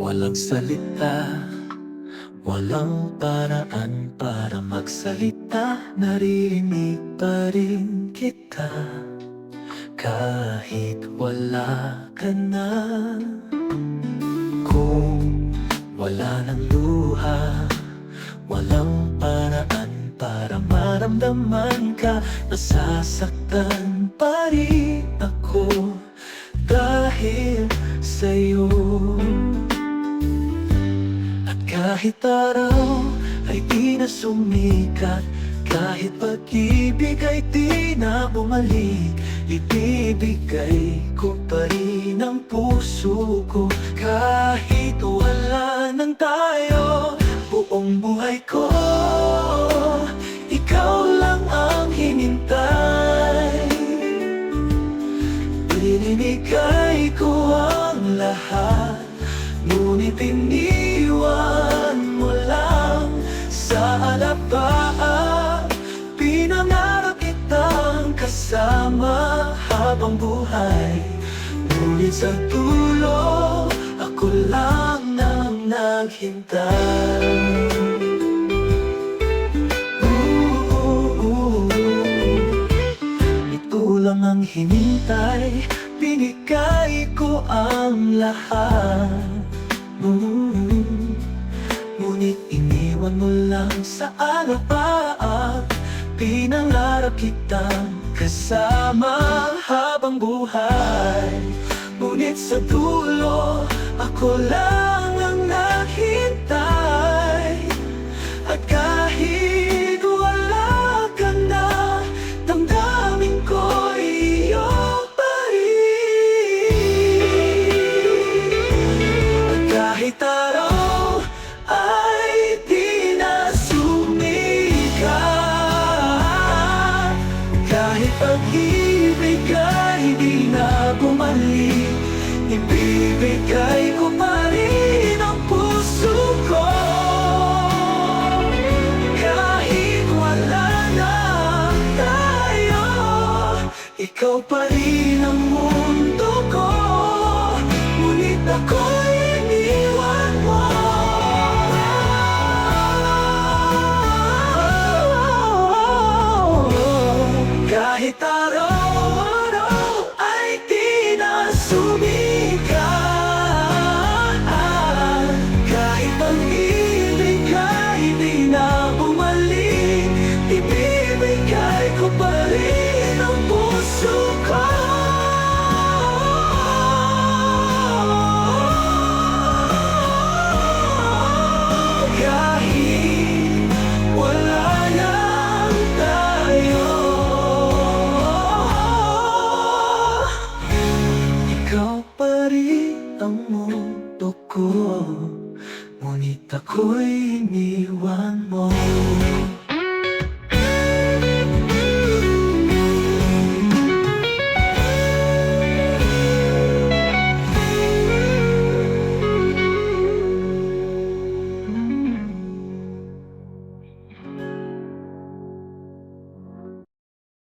Walang salita, walang paraan para magsalita. Naririnig pa rin kita kahit wala ka na. Kung wala ng luha, walang paraan para maramdaman ka. Nasasaktan pa rin ako dahil sa'yo. At kahit araw ay di na sumikat, kahit pag-ibig ay di na bumalik, ibibigay ko pa rin ang puso ko. Kahit wala nang tayo, buong buhay ko ikaw lang ang hinintay. Binibigay ko ang lahat, ngunit iniwan mo lang sa alapaap. Pinangarap kitang kasama habang buhay, ngunit sa dulo ako lang nang naghintay. Ito lang ang hinintay, binigay ko ang lahat. Ngunit iniwan mo lang sa alapaap. Pinangarap kitang kasama habang buhay, ngunit sa dulo ako lang ang naghintay. At kahit wala ka na, damdamin ko iyo pa rin. At kahit araw ay di na sumikat, kahit pag-ibig ay di na bumalik, ibibigay ko pa rin ang puso ko. Kahit wala na tayo, ikaw pa rin ang mundo ko, ngunit ako'y iniwan mo. Kahit araw-araw ay di na sumikat, kahit pag-ibig ay di na bumalik, ibibigay ko pa rin ang puso ko. Kahit wala lang tayo, ikaw pa rin ang mundo ko, ngunit ako'y